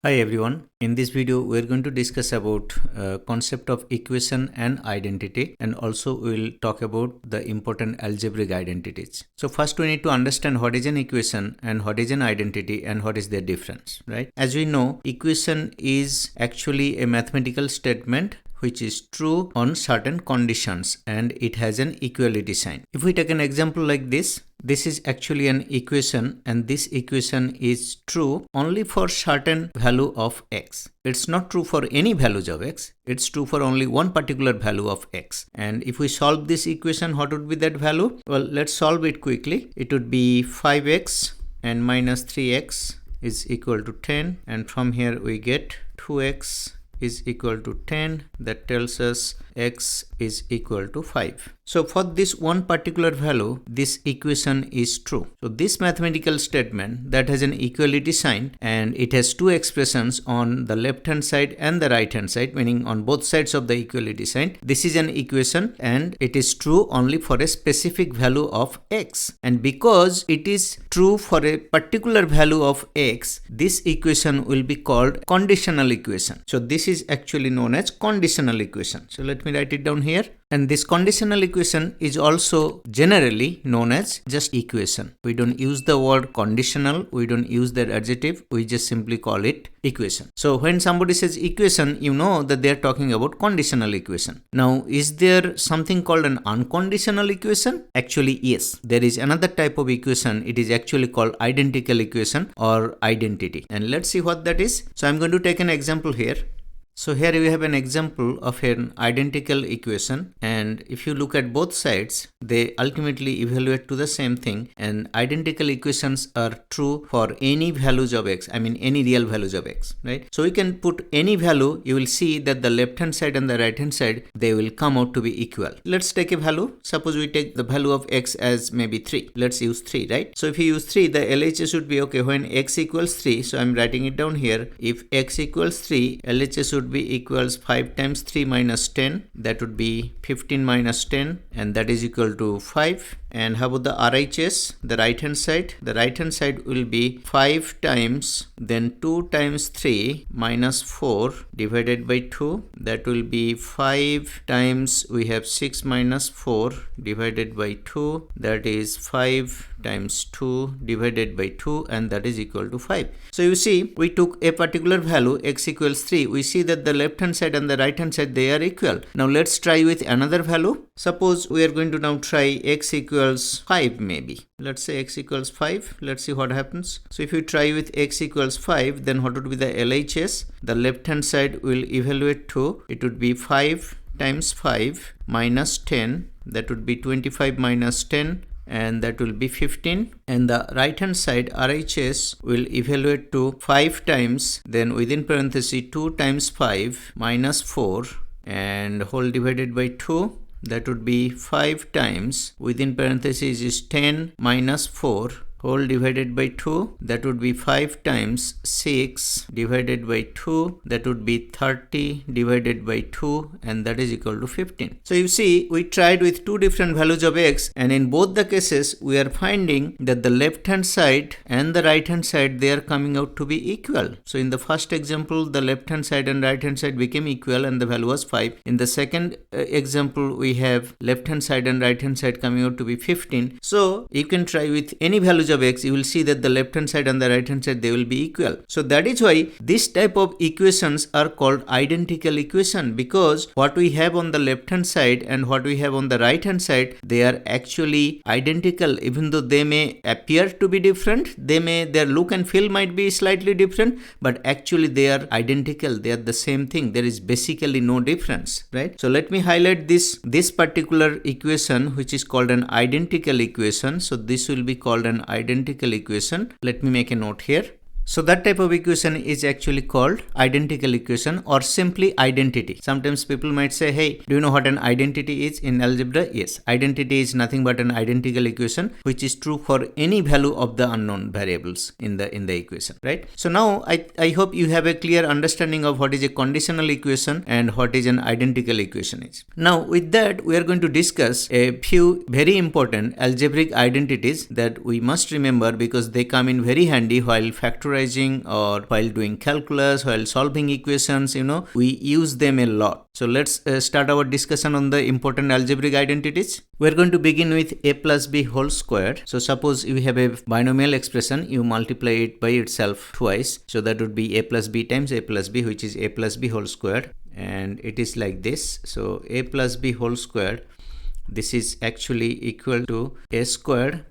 Hi everyone. In this video we are going to discuss about concept of equation and identity, and also we will talk about the important algebraic identities. So first we need to understand what is an equation and what is an identity and what is their difference, right? As we know, equation is actually a mathematical statement which is true on certain conditions and it has an equality sign. If we take an example like this is actually an equation, and this equation is true only for certain value of x. It's not true for any values of x. It's true for only one particular value of x. And if we solve this equation, what would be that value? Well, let's solve it quickly. It would be 5x and minus 3x is equal to 10, and from here we get 2x is equal to 10. That tells us x is equal to 5. So for this one particular value, this equation is true. So this mathematical statement that has an equality sign and it has two expressions on the left hand side and the right hand side, meaning on both sides of the equality sign, this is an equation and it is true only for a specific value of x. And because it is true for a particular value of x, this equation will be called conditional equation. So this is actually known as conditional equation. So let me write it down here. And this conditional equation is also generally known as just equation. We don't use the word conditional, we don't use that adjective, we just simply call it equation. So when somebody says equation, you know that they are talking about conditional equation. Now, is there something called an unconditional equation? Actually, yes. There is another type of equation. It is actually called identical equation or identity. And let's see what that is. So I'm going to take an example here. So here we have an example of an identical equation, and if you look at both sides, they ultimately evaluate to the same thing, and identical equations are true for any values of x, I mean any real values of x, right? So we can put any value, you will see that the left hand side and the right hand side, they will come out to be equal. Let's take a value. Suppose we take the value of x as maybe 3. Let's use 3, right? So if you use 3, the LHS would be okay when x equals 3. So I'm writing it down here. If x equals 3, LHS would be equals 5 times 3 minus 10, that would be 15 minus 10, and that is equal to 5. And how about the RHS, the right hand side? The right hand side will be 5 times then 2 times 3 minus 4 divided by 2, that will be 5 times we have 6 minus 4 divided by 2, that is 5 times 2 divided by 2, and that is equal to 5. So you see, we took a particular value x equals 3. We see that the left hand side and the right hand side, they are equal. Now let's try with another value. Suppose we are going to now try x equals 5 maybe. Let's say x equals 5. Let's see what happens. So if you try with x equals 5, then what would be the LHS? The left hand side will evaluate to, it would be 5 times 5 minus 10, that would be 25 minus 10, and that will be 15. And the right hand side RHS will evaluate to 5 times, then within parenthesis 2 times 5 minus 4 and whole divided by 2, that would be 5 times within parenthesis is 10 minus 4 whole divided by 2, that would be 5 times 6 divided by 2, that would be 30 divided by 2, and that is equal to 15. So you see, we tried with two different values of x, and in both the cases we are finding that the left hand side and the right hand side, they are coming out to be equal. So in the first example, the left hand side and right hand side became equal and the value was 5. In the second example, we have left hand side and right hand side coming out to be 15. So you can try with any values of x, you will see that the left hand side and the right hand side, they will be equal. So that is why this type of equations are called identical equation, because what we have on the left hand side and what we have on the right hand side, they are actually identical. Even though they may appear to be different, their look and feel might be slightly different, but actually they are identical. They are the same thing. There is basically no difference, right? So let me highlight this particular equation, which is called an identical equation. So this will be called an identical equation. Let me make a note here. So that type of equation is actually called identical equation or simply identity. Sometimes people might say, hey, do you know what an identity is in algebra? Yes, identity is nothing but an identical equation which is true for any value of the unknown variables in the equation, right? So now I hope you have a clear understanding of what is a conditional equation and what is an identical equation is. Now with that, we are going to discuss a few very important algebraic identities that we must remember because they come in very handy while factorizing factorizing or while doing calculus, while solving equations, we use them a lot. So let's start our discussion on the important algebraic identities. We're going to begin with a plus b whole squared. So suppose you have a binomial expression, you multiply it by itself twice. So that would be a plus b times a plus b, which is a plus b whole squared. And it is like this. So a plus b whole squared, this is actually equal to a squared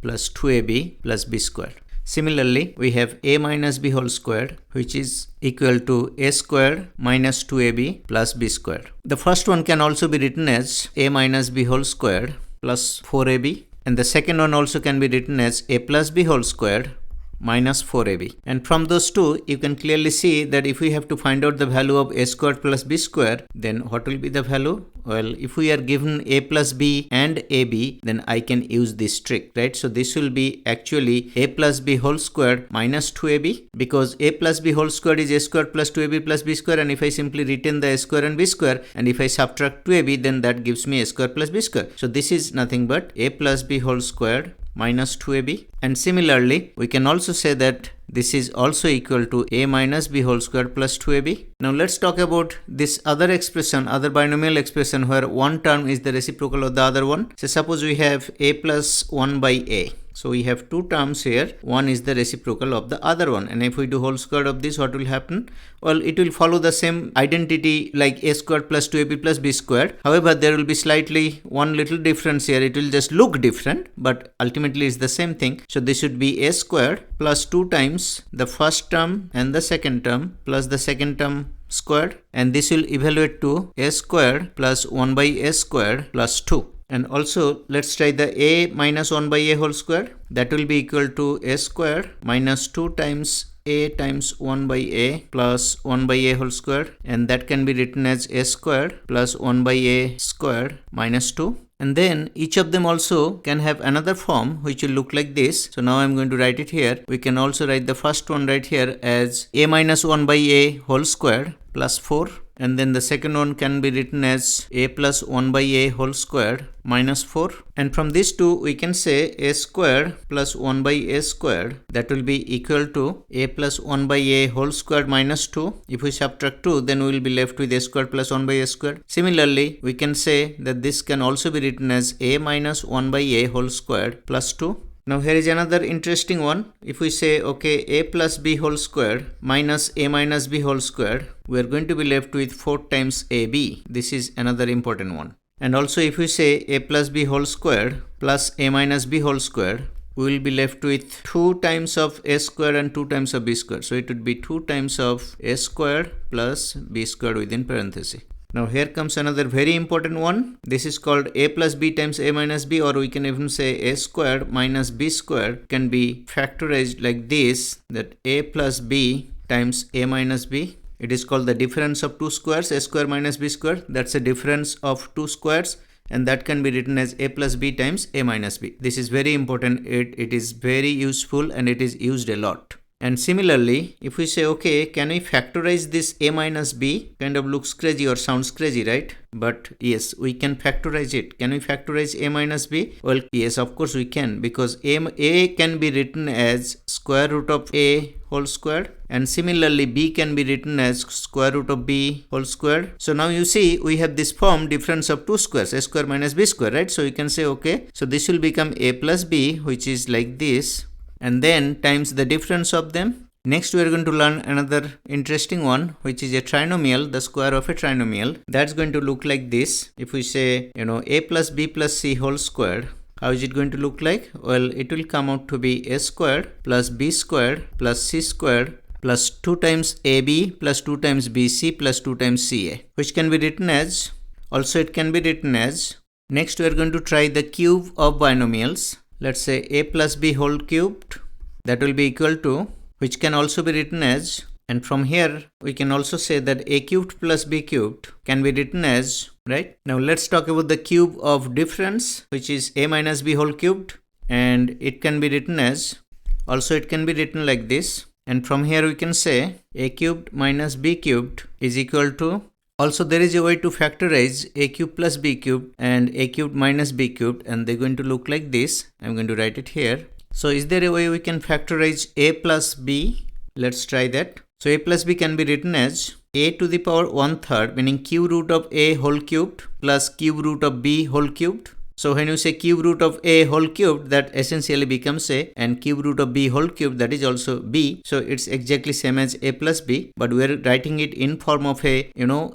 plus 2ab plus b squared. Similarly, we have a minus b whole squared, which is equal to a squared minus 2ab plus b squared. The first one can also be written as a minus b whole squared plus 4ab, and the second one also can be written as a plus b whole squared minus 4ab. And from those two, you can clearly see that if we have to find out the value of a squared plus b squared, then what will be the value? Well, if we are given a plus b and ab, then I can use this trick, right? So this will be actually a plus b whole squared minus 2ab, because a plus b whole squared is a squared plus 2ab plus b squared, and if I simply retain the a square and b square, and if I subtract 2ab, then that gives me a square plus b square. So this is nothing but a plus b whole squared minus 2ab. And similarly, we can also say that this is also equal to a minus b whole squared plus 2ab. Now let's talk about this other expression, other binomial expression, where one term is the reciprocal of the other one. So suppose we have a plus 1 by a. So we have two terms here. One is the reciprocal of the other one. And if we do whole square of this, what will happen? Well, it will follow the same identity like a squared plus 2ab plus b squared. However, there will be slightly one little difference here. It will just look different, but ultimately it's the same thing. So this should be a squared plus 2 times the first term and the second term plus the second term squared. And this will evaluate to a squared plus 1 by a squared plus 2. And also let's try the a minus 1 by a whole square. That will be equal to a square minus 2 times a times 1 by a plus 1 by a whole square, and that can be written as a squared plus 1 by a squared minus 2. And then each of them also can have another form which will look like this. So now I'm going to write it here. We can also write the first one right here as a minus 1 by a whole squared plus 4. And then the second one can be written as a plus 1 by a whole squared minus 4. And from these two, we can say a squared plus 1 by a squared, that will be equal to a plus 1 by a whole squared minus 2. If we subtract 2, then we will be left with a squared plus 1 by a squared. Similarly, we can say that this can also be written as a minus 1 by a whole squared plus 2. Now here is another interesting one. If we say, okay, a plus b whole squared minus a minus b whole squared, we are going to be left with 4 times ab. This is another important one. And also if we say a plus b whole squared plus a minus b whole squared, we will be left with 2 times of a squared and 2 times of b squared. So it would be 2 times of a squared plus b squared within parenthesis. Now here comes another very important one. This is called a plus b times a minus b, or we can even say a squared minus b squared can be factorized like this, that a plus b times a minus b. It is called the difference of two squares, a square minus b square. That's a difference of two squares, and that can be written as a plus b times a minus b. This is very important. It is very useful and it is used a lot. And similarly, if we say, okay, can we factorize this a minus b? Kind of looks crazy or sounds crazy, right? But yes, we can factorize it. Can we factorize a minus b? Well, yes, of course we can, because a can be written as square root of a whole squared, and similarly b can be written as square root of b whole squared. So now you see we have this form, difference of two squares, a square minus b square, right? So you can say, okay, so this will become a plus b, which is like this, and then times the difference of them. Next we are going to learn another interesting one, which is a trinomial, the square of a trinomial. That's going to look like this. If we say, a plus b plus c whole squared, how is it going to look like? Well, it will come out to be a squared plus b squared plus c squared plus 2 times ab plus 2 times bc plus 2 times ca, which can be written as, also it can be written as, next we are going to try the cube of binomials. Let's say a plus b whole cubed, that will be equal to, which can also be written as, and from here we can also say that a cubed plus b cubed can be written as, right? Now let's talk about the cube of difference, which is a minus b whole cubed, and it can be written as, also it can be written like this, and from here we can say a cubed minus b cubed is equal to, also there is a way to factorize a cube plus b cubed and a cubed minus b cubed, and they're going to look like this. I'm going to write it here. So is there a way we can factorize a plus b Let's try that. So a plus b can be written as a to the power 1/3, meaning cube root of a whole cubed plus cube root of b whole cubed. So when you say cube root of a whole cubed, that essentially becomes a, and cube root of b whole cubed, that is also b. So it's exactly same as a plus b, but we're writing it in form of a,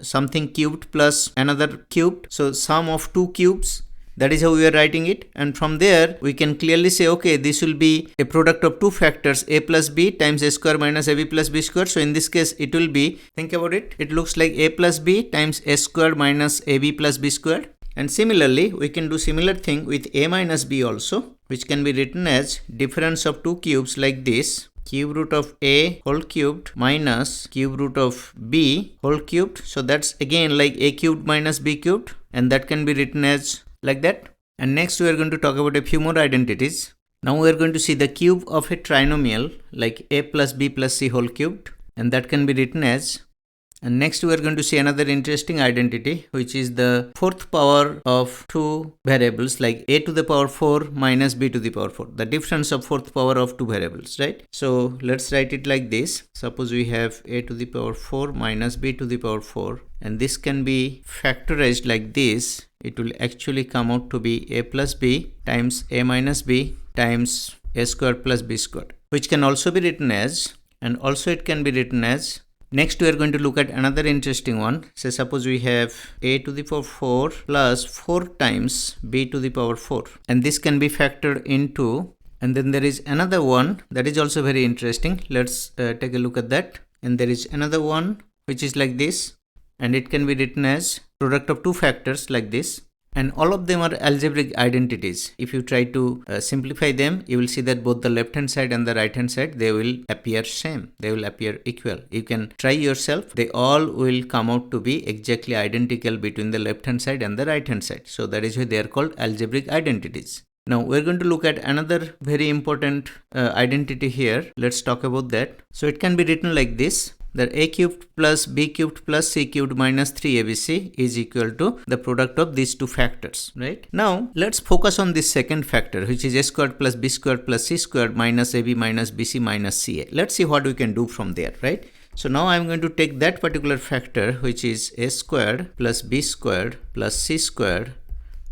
something cubed plus another cubed. So sum of two cubes. That is how we are writing it, and from there we can clearly say, okay, this will be a product of two factors, a plus b times a square minus ab plus b square. So in this case it will be, think about it, it looks like a plus b times a square minus ab plus b square. And similarly we can do similar thing with a minus b also, which can be written as difference of two cubes like this, cube root of a whole cubed minus cube root of b whole cubed. So that's again like a cubed minus b cubed, and that can be written as like that. And next we are going to talk about a few more identities. Now we are going to see the cube of a trinomial like a plus b plus c whole cubed, and that can be written as. And next we are going to see another interesting identity, which is the fourth power of two variables like a to the power 4 minus b to the power 4, the difference of fourth power of two variables, right? So let's write it like this. Suppose we have a to the power 4 minus b to the power 4, and this can be factorized like this. It will actually come out to be a plus b times a minus b times a square plus b square, which can also be written as, and also it can be written as. Next we are going to look at another interesting one. Say suppose we have a to the power 4 plus 4 times b to the power 4, and this can be factored into, and then there is another one that is also very interesting. Let's take a look at that. And there is another one which is like this, and it can be written as product of two factors like this, and all of them are algebraic identities. If you try to simplify them, you will see that both the left hand side and the right hand side, they will appear same, they will appear equal. You can try yourself, they all will come out to be exactly identical between the left hand side and the right hand side. So that is why they are called algebraic identities. Now we're going to look at another very important identity here. Let's talk about that. So it can be written like this, that a cubed plus b cubed plus c cubed minus 3abc is equal to the product of these two factors, right? Now let's focus on this second factor, which is a squared plus b squared plus c squared minus ab minus bc minus ca. Let's see what we can do from there, right? So now I'm going to take that particular factor, which is a squared plus b squared plus c squared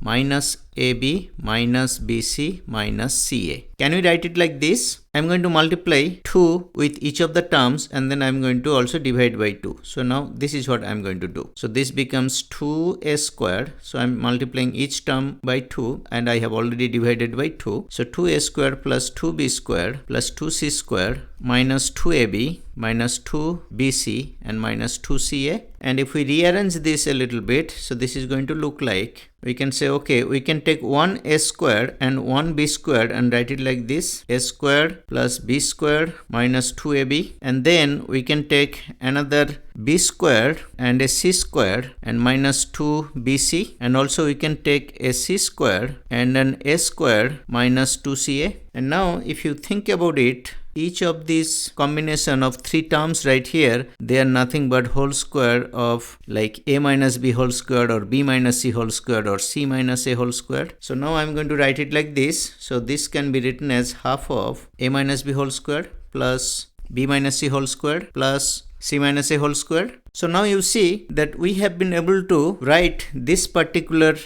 minus ab minus bc minus ca. Can we write it like this? I'm going to multiply 2 with each of the terms, and then I'm going to also divide by 2. So now this is what I'm going to do. So this becomes 2a squared. So I'm multiplying each term by 2, and I have already divided by 2. So 2a squared plus 2b squared plus 2c squared minus 2ab minus 2bc and minus 2ca. And if we rearrange this a little bit, so this is going to look like, we can say, okay, we can take one a squared and one b squared and write it like this, a squared plus b squared minus 2ab, and then we can take another b squared and a c squared and minus 2bc, and also we can take a c squared and an a squared minus 2ca. And now if you think about it, each of these combination of three terms right here, they are nothing but whole square of like a minus b whole squared or b minus c whole squared or c minus a whole squared. So now I'm going to write it like this. So this can be written as half of a minus b whole squared plus b minus c whole squared plus c minus a whole squared. So now you see that we have been able to write this particular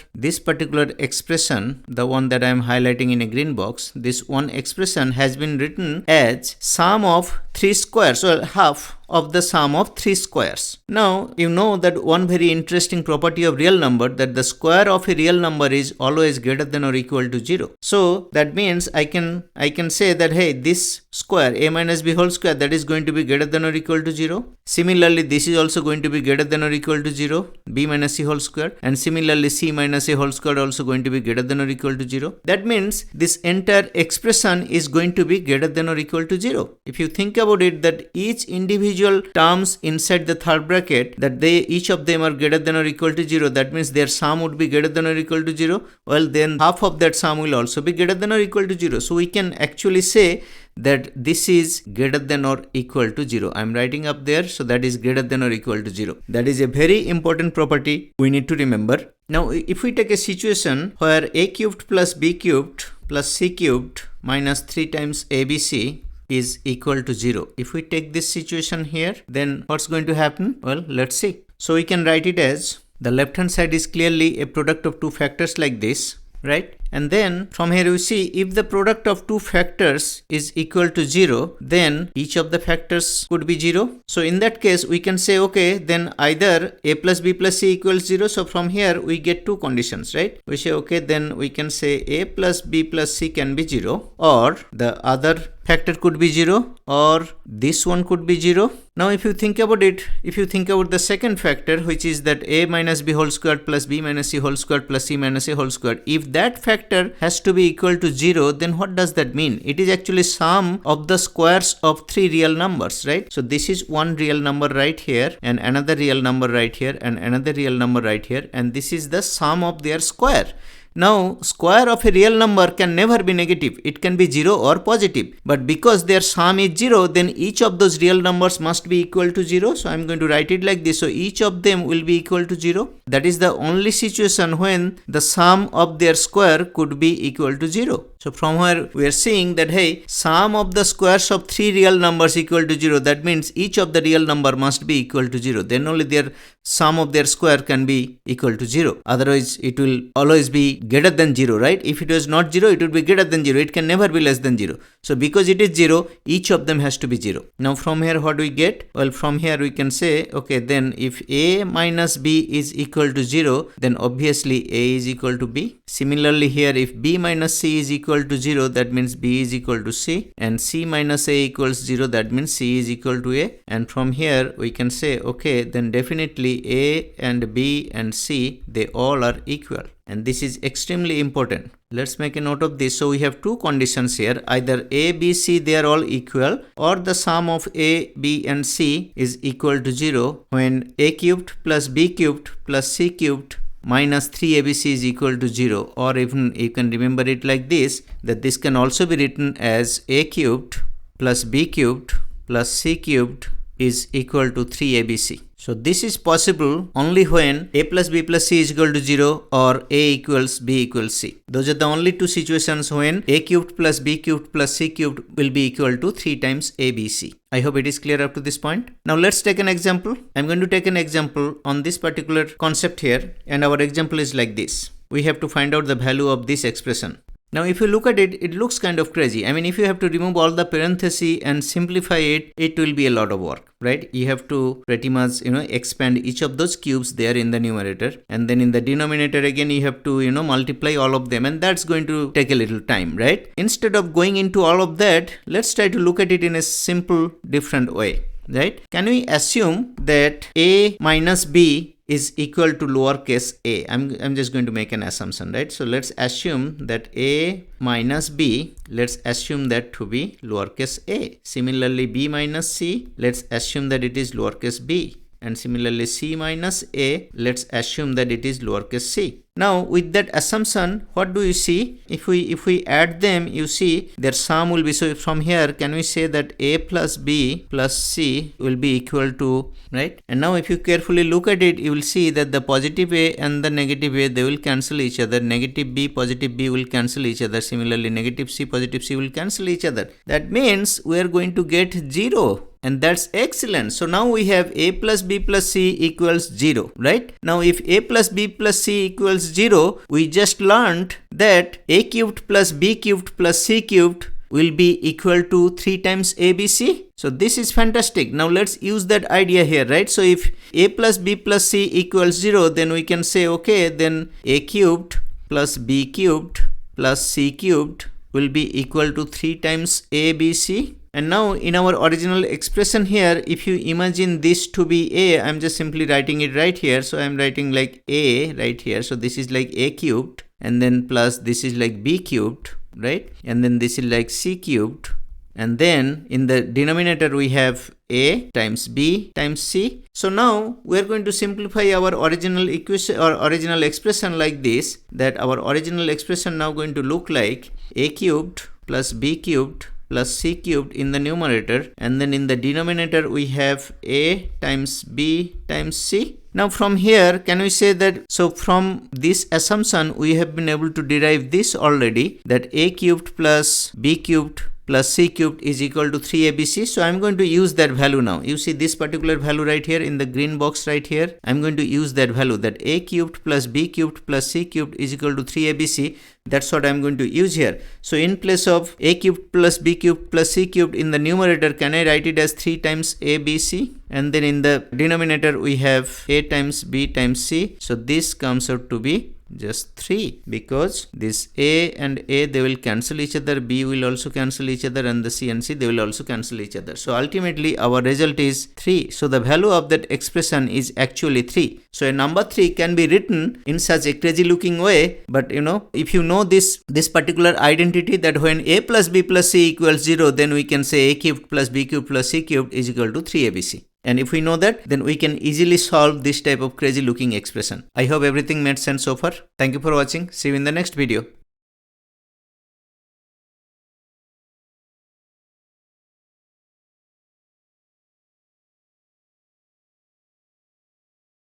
expression, the one that I am highlighting in a green box. This one expression has been written as sum of three squares, or half of the sum of three squares. Now you know that one very interesting property of real number, that the square of a real number is always greater than or equal to 0. So that means I can say that, hey, this square a minus b whole square, that is going to be greater than or equal to 0. Similarly, this is also going to be greater than or equal to 0, b minus c whole square, and similarly c minus a whole square also going to be greater than or equal to 0. That means this entire expression is going to be greater than or equal to 0. If you think about it, that each individual terms inside the third bracket, that each of them are greater than or equal to 0, that means their sum would be greater than or equal to 0. Well, then half of that sum will also be greater than or equal to 0. So we can actually say that this is greater than or equal to 0. I'm writing up there, so that is greater than or equal to 0. That is a very important property we need to remember. Now if we take a situation where a cubed plus b cubed plus c cubed minus 3 times abc is equal to 0. If we take this situation here, then what's going to happen? Well, let's see. So we can write it as the left hand side is clearly a product of two factors like this, right? And then from here you see if the product of two factors is equal to 0, then each of the factors could be 0. So in that case we can say, okay, then either a plus b plus c equals 0. So from here we get two conditions, right? We say, okay, then we can say a plus b plus c can be 0, or the other factor could be 0, or this one could be 0. Now if you think about it, if you think about the second factor, which is that a minus b whole squared plus b minus c whole squared plus c minus a whole squared, if that factor has to be equal to 0, then what does that mean? It is actually sum of the squares of three real numbers, right? So this is one real number right here, and another real number right here, and another real number right here, and this is the sum of their square. Now, square of a real number can never be negative. It can be 0 or positive. But because their sum is 0, then each of those real numbers must be equal to 0. So, I am going to write it like this. So, each of them will be equal to 0. That is the only situation when the sum of their square could be equal to 0. So, from here we are seeing that, hey, sum of the squares of three real numbers equal to 0. That means each of the real number must be equal to 0. Then only their sum of their square can be equal to 0. Otherwise, it will always be greater than 0, right? If it was not 0, it would be greater than 0. It can never be less than 0. So, because it is 0, each of them has to be 0. Now, from here, what do we get? Well, from here, we can say, okay, then if a minus b is equal to 0, then obviously a is equal to b. Similarly, here, if b minus c is equal to 0, that means b is equal to c, and c minus a equals 0, that means c is equal to a. And from here, we can say, okay, then definitely a and b and c, they all are equal. And this is extremely important. Let's make a note of this. So we have two conditions here. Either a, b, c, they are all equal, or the sum of a, b and c is equal to 0 when a cubed plus b cubed plus c cubed minus 3abc is equal to 0. Or even you can remember it like this, that this can also be written as a cubed plus b cubed plus c cubed is equal to 3abc. So this is possible only when a plus b plus c is equal to 0 or a equals b equals c. Those are the only two situations when a cubed plus b cubed plus c cubed will be equal to 3 times abc. I hope it is clear up to this point. Now let's take an example. I'm going to take an example on this particular concept here, and our example is like this. We have to find out the value of this expression. Now if you look at it, it looks kind of crazy. I mean, if you have to remove all the parentheses and simplify it, it will be a lot of work, right? You have to pretty much, expand each of those cubes there in the numerator. And then in the denominator again, you have to, multiply all of them. And that's going to take a little time, right? Instead of going into all of that, let's try to look at it in a simple, different way, right? Can we assume that a minus b is equal to lowercase a? I'm just going to make an assumption, right? So let's assume that a minus b, let's assume that to be lowercase a. Similarly, b minus c, let's assume that it is lowercase b. And similarly, c minus a, let's assume that it is lowercase c. Now with that assumption, what do you see? If we add them, you see their sum will be, so from here can we say that a plus b plus c will be equal to, right? And now if you carefully look at it, you will see that the positive a and the negative a, they will cancel each other. Negative b, positive b will cancel each other. Similarly, negative c, positive c will cancel each other. That means we are going to get 0. And that's excellent. So now we have a plus b plus c equals 0, right? Now if a plus b plus c equals 0, we just learned that a cubed plus b cubed plus c cubed will be equal to 3 times abc. So this is fantastic. Now let's use that idea here, right? So if a plus b plus c equals 0, then we can say, okay, then a cubed plus b cubed plus c cubed will be equal to 3 times abc. And now in our original expression here, if you imagine this to be a, I'm just simply writing it right here. So I'm writing like a right here. So this is like a cubed, and then plus this is like b cubed, right? And then this is like c cubed. And then in the denominator we have a times b times c. So now we are going to simplify our original equation or original expression like this, that our original expression now going to look like a cubed plus b cubed plus c cubed in the numerator, and then in the denominator we have a times b times c. Now from here, can we say that, so from this assumption we have been able to derive this already, that a cubed plus b cubed plus c cubed is equal to 3abc. So I'm going to use that value now. You see this particular value right here in the green box right here. I'm going to use that value, that a cubed plus b cubed plus c cubed is equal to 3abc. That's what I'm going to use here. So in place of a cubed plus b cubed plus c cubed in the numerator, can I write it as 3 times a b c? And then in the denominator we have a times b times c. So this comes out to be just 3, because this a and a, they will cancel each other, b will also cancel each other, and the c and c, they will also cancel each other. So ultimately our result is 3. So the value of that expression is actually 3. So a number 3 can be written in such a crazy looking way, but if you know this particular identity, that when a plus b plus c equals 0, then we can say a cubed plus b cubed plus c cubed is equal to 3abc. And if we know that, then we can easily solve this type of crazy looking expression. I hope everything made sense so far. Thank you for watching. See you in the next video.